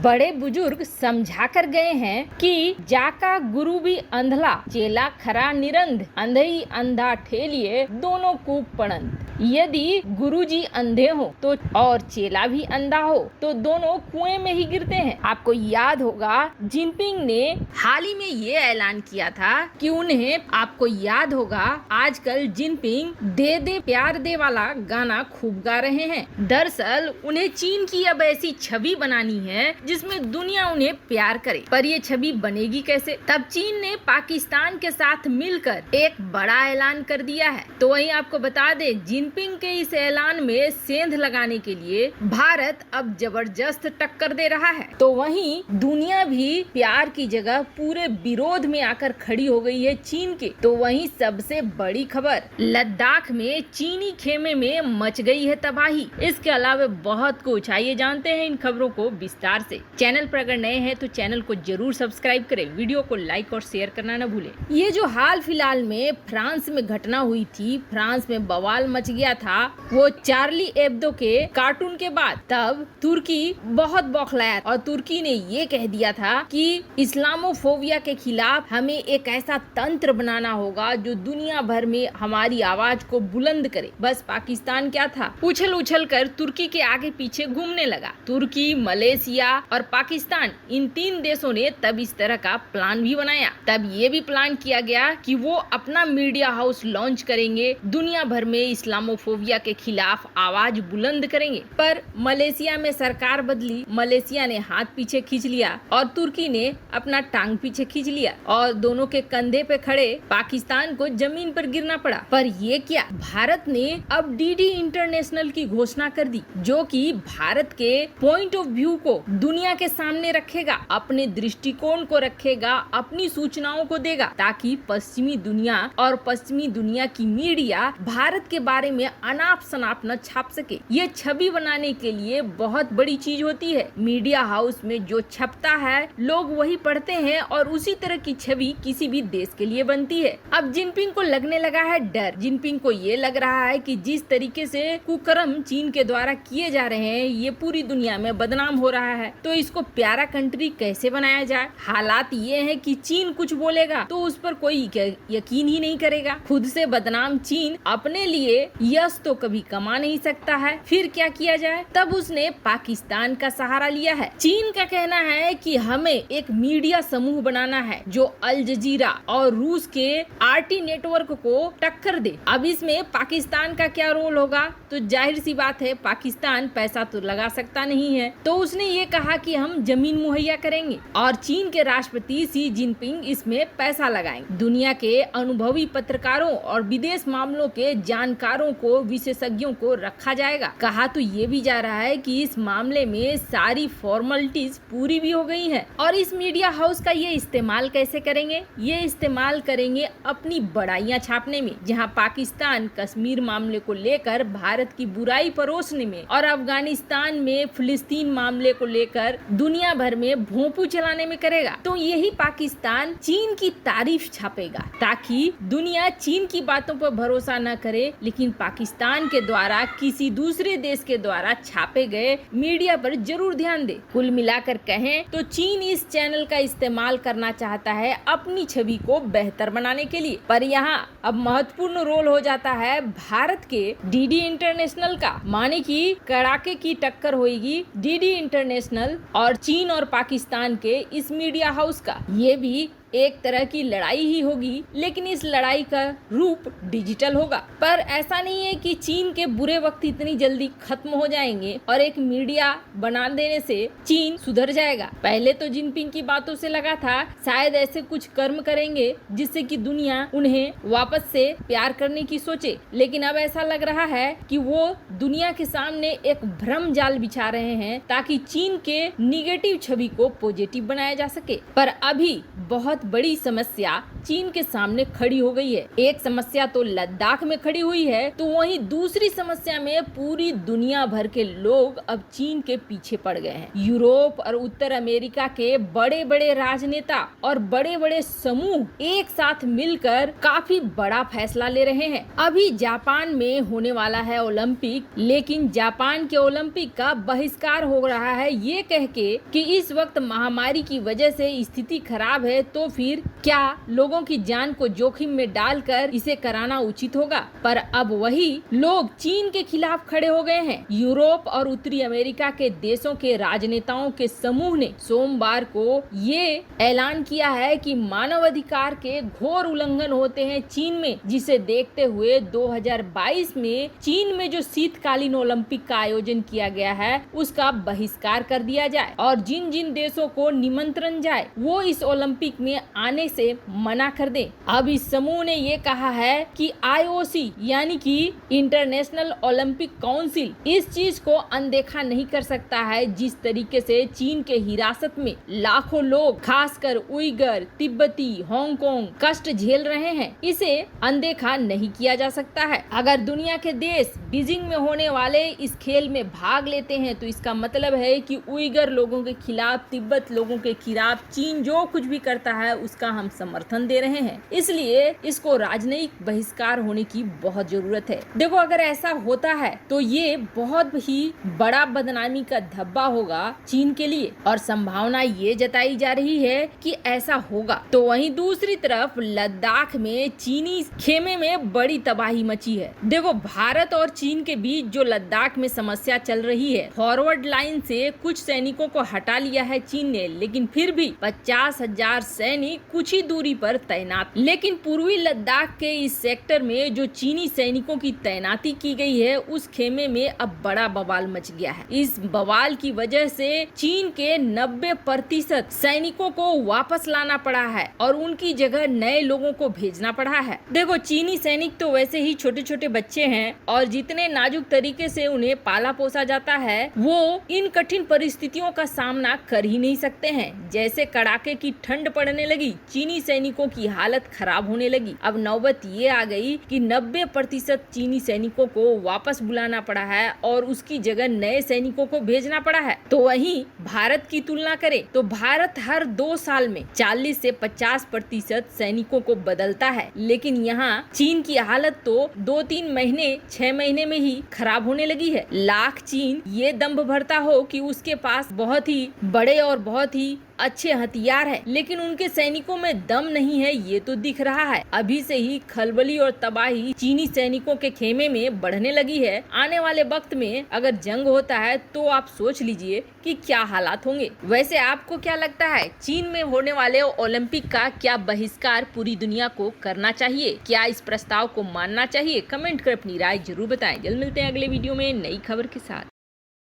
बड़े बुजुर्ग समझा कर गए हैं कि जाका गुरु भी अंधला, चेला खरा निरंध, अंधई अंधा ठेलिए दोनों कूप पड़ंत। यदि गुरुजी अंधे हो तो और चेला भी अंधा हो तो दोनों कुएं में ही गिरते हैं। आपको याद होगा जिनपिंग ने हाल ही में ये ऐलान किया था कि उन्हें, आपको याद होगा आजकल जिनपिंग दे दे प्यार दे वाला गाना खूब गा रहे हैं। दरअसल उन्हें चीन की अब ऐसी छवि बनानी है जिसमें दुनिया उन्हें प्यार करे, पर ये छवि बनेगी कैसे? तब चीन ने पाकिस्तान के साथ मिलकर एक बड़ा ऐलान कर दिया है। तो वहीं आपको बता दे जिनपिंग के इस ऐलान में सेंध लगाने के लिए भारत अब जबरदस्त टक्कर दे रहा है। तो वहीं दुनिया भी प्यार की जगह पूरे विरोध में आकर खड़ी हो गई है चीन के। तो वहीं सबसे बड़ी खबर, लद्दाख में चीनी खेमे में मच गई है तबाही। इसके अलावा बहुत कुछ, आइए जानते हैं इन खबरों को विस्तार से। चैनल पर अगर नए हैं तो चैनल को जरूर सब्सक्राइब करें, वीडियो को लाइक और शेयर करना न भूलें। ये जो हाल फिलहाल में फ्रांस में घटना हुई थी, फ्रांस में बवाल मच गया था वो चार्ली एब्दो के कार्टून के बाद, तब तुर्की बहुत बौखलाया और तुर्की ने ये कह दिया था कि इस्लामोफोबिया के खिलाफ हमें एक ऐसा तंत्र बनाना होगा जो दुनिया भर में हमारी आवाज को बुलंद करे। बस पाकिस्तान क्या था, उछल उछल कर तुर्की के आगे पीछे घूमने लगा। तुर्की, मलेशिया और पाकिस्तान, इन 3 देशों ने तब इस तरह का प्लान भी बनाया। तब ये भी प्लान किया गया कि वो अपना मीडिया हाउस लॉन्च करेंगे, दुनिया भर में इस्लामोफोबिया के खिलाफ आवाज बुलंद करेंगे। पर मलेशिया में सरकार बदली, मलेशिया ने हाथ पीछे खींच लिया और तुर्की ने अपना टांग पीछे खींच लिया और दोनों के कंधे पे खड़े पाकिस्तान को जमीन पर गिरना पड़ा। पर ये क्या, भारत ने अब डीडी इंटरनेशनल की घोषणा कर दी, जो कि भारत के पॉइंट ऑफ व्यू को दुनिया के सामने रखेगा, अपने दृष्टिकोण को रखेगा, अपनी सूचनाओं को देगा, ताकि पश्चिमी दुनिया और पश्चिमी दुनिया की मीडिया भारत के बारे में अनाप शनाप न छाप सके। ये छवि बनाने के लिए बहुत बड़ी चीज होती है। मीडिया हाउस में जो छपता है लोग वही पढ़ते हैं और उसी तरह की छवि किसी भी देश के लिए बनती है। अब जिनपिंग को लगने लगा है डर। जिनपिंग को ये लग रहा है कि जिस तरीके से कुकर्म चीन के द्वारा किए जा रहे हैं ये पूरी दुनिया में बदनाम हो रहा है, तो इसको प्यारा कंट्री कैसे बनाया जाए। हालात ये है कि चीन कुछ बोलेगा तो उस पर कोई यकीन ही नहीं करेगा। खुद से बदनाम चीन अपने लिए यश तो कभी कमा नहीं सकता है, फिर क्या किया जाए। तब उसने पाकिस्तान का सहारा लिया है। चीन का कहना है कि हमें एक मीडिया समूह बनाना है जो अल जजीरा और रूस के आरटी नेटवर्क को टक्कर दे। अब इसमें पाकिस्तान का क्या रोल होगा, तो जाहिर सी बात है पाकिस्तान पैसा तो लगा सकता नहीं है, तो उसने ये कहा कि हम जमीन मुहैया करेंगे और चीन के राष्ट्रपति शी जिनपिंग इसमें पैसा लगाएंगे। दुनिया के अनुभवी पत्रकारों और विदेश मामलों के जानकारों को, विशेषज्ञों को रखा जाएगा। कहा तो ये भी जा रहा है कि इस मामले में सारी फॉर्मेलिटीज पूरी भी हो गई है। और इस मीडिया हाउस का ये इस्तेमाल कैसे करेंगे? ये इस्तेमाल करेंगे अपनी बड़ाइयां छापने में, जहां पाकिस्तान कश्मीर मामले को लेकर भारत की बुराई परोसने में और अफगानिस्तान में फिलिस्तीन मामले को लेकर दुनिया भर में भोंपू चलाने में करेगा। तो यही पाकिस्तान चीन की तारीफ छापेगा, ताकि दुनिया चीन की बातों पर भरोसा न करे, लेकिन पाकिस्तान के द्वारा किसी दूसरे देश के द्वारा छापे गए मीडिया पर जरूर ध्यान दे। कुल मिलाकर कहें तो चीन इस चैनल का इस्तेमाल करना चाहता है अपनी छवि को बेहतर बनाने के लिए। पर यहाँ अब महत्वपूर्ण रोल हो जाता है भारत के डीडी इंटरनेशनल का, माने कि कड़ाके की टक्कर होगी डीडी इंटरनेशनल और चीन और पाकिस्तान के इस मीडिया हाउस का। ये भी एक तरह की लड़ाई ही होगी, लेकिन इस लड़ाई का रूप डिजिटल होगा। पर ऐसा नहीं है कि चीन के बुरे वक्त इतनी जल्दी खत्म हो जाएंगे और एक मीडिया बना देने से चीन सुधर जाएगा। पहले तो जिनपिंग की बातों से लगा था शायद ऐसे कुछ कर्म करेंगे जिससे कि दुनिया उन्हें वापस से प्यार करने की सोचे, लेकिन अब ऐसा लग रहा है कि वो दुनिया के सामने एक भ्रम जाल बिछा रहे हैं ताकि चीन के निगेटिव छवि को पॉजिटिव बनाया जा सके। पर अभी बहुत बड़ी समस्या चीन के सामने खड़ी हो गई है। एक समस्या तो लद्दाख में खड़ी हुई है, तो वहीं दूसरी समस्या में पूरी दुनिया भर के लोग अब चीन के पीछे पड़ गए हैं। यूरोप और उत्तर अमेरिका के बड़े बड़े राजनेता और बड़े बड़े समूह एक साथ मिलकर काफी बड़ा फैसला ले रहे हैं। अभी जापान में होने वाला है ओलंपिक, लेकिन जापान के ओलंपिक का बहिष्कार हो रहा है ये कह के कि इस वक्त महामारी की वजह से स्थिति खराब है, तो फिर क्या लोगों की जान को जोखिम में डालकर इसे कराना उचित होगा। पर अब वही लोग चीन के खिलाफ खड़े हो गए हैं। यूरोप और उत्तरी अमेरिका के देशों के राजनेताओं के समूह ने सोमवार को ये ऐलान किया है कि मानवाधिकार के घोर उल्लंघन होते हैं चीन में, जिसे देखते हुए 2022 में चीन में जो शीतकालीन ओलंपिक का आयोजन किया गया है उसका बहिष्कार कर दिया जाए और जिन जिन देशों को निमंत्रण जाए वो इस ओलंपिक में आने से मना कर दें। अब इस समूह ने ये कहा है कि IOC यानी कि इंटरनेशनल ओलंपिक काउंसिल इस चीज को अनदेखा नहीं कर सकता है जिस तरीके से चीन के हिरासत में लाखों लोग खासकर उइगर, तिब्बती, हांगकांग कष्ट झेल रहे हैं, इसे अनदेखा नहीं किया जा सकता है। अगर दुनिया के देश बीजिंग में होने वाले इस खेल में भाग लेते हैं तो इसका मतलब है कि उइगर लोगों के खिलाफ, तिब्बत लोगों के खिलाफ चीन जो कुछ भी करता है उसका हम समर्थन दे रहे हैं। इसलिए इसको राजनयिक बहिष्कार होने की बहुत जरूरत है। देखो, अगर ऐसा होता है तो ये बहुत ही बड़ा बदनामी का धब्बा होगा चीन के लिए और संभावना ये जताई जा रही है कि ऐसा होगा। तो वहीं दूसरी तरफ लद्दाख में चीनी खेमे में बड़ी तबाही मची है। देखो, भारत और चीन के बीच जो लद्दाख में समस्या चल रही है, फॉरवर्ड लाइन से कुछ सैनिकों को हटा लिया है चीन ने, लेकिन फिर भी 50,000 सैनिक कुछ ही दूरी पर तैनात। लेकिन पूर्वी लद्दाख के इस सेक्टर में जो चीनी सैनिकों की तैनाती की गई है उस खेमे में अब बड़ा बवाल मच गया है। इस बवाल की वजह से चीन के 90% सैनिकों को वापस लाना पड़ा है और उनकी जगह नए लोगों को भेजना पड़ा है। देखो, चीनी सैनिक तो वैसे ही छोटे छोटे बच्चे हैं और जितने नाजुक तरीके से उन्हें पाला पोसा जाता है वो इन कठिन परिस्थितियों का सामना कर ही नहीं सकते हैं। जैसे कड़ाके की ठंड पड़ने लगी, चीनी सैनिकों की हालत खराब होने लगी। अब नौबत ये आ गई कि 90% चीनी सैनिकों को वापस बुलाना पड़ा है और उसकी जगह नए सैनिकों को भेजना पड़ा है। तो वहीं भारत की तुलना करें तो भारत हर 2 साल में 40 से 50% सैनिकों को बदलता है, लेकिन यहाँ चीन की हालत तो 2-3 महीने 6 महीने में ही खराब होने लगी है। लाख चीन ये दम्भ भरता हो कि उसके पास बहुत ही बड़े और बहुत ही अच्छे हथियार है, लेकिन उनके सैनिकों में दम नहीं है, ये तो दिख रहा है। अभी से ही खलबली और तबाही चीनी सैनिकों के खेमे में बढ़ने लगी है। आने वाले वक्त में अगर जंग होता है तो आप सोच लीजिए कि क्या हालात होंगे। वैसे आपको क्या लगता है, चीन में होने वाले ओलंपिक का क्या बहिष्कार पूरी दुनिया को करना चाहिए? क्या इस प्रस्ताव को मानना चाहिए? कमेंट कर अपनी राय जरूर बताएं। जल्द मिलते हैं अगले वीडियो में नई खबर के साथ।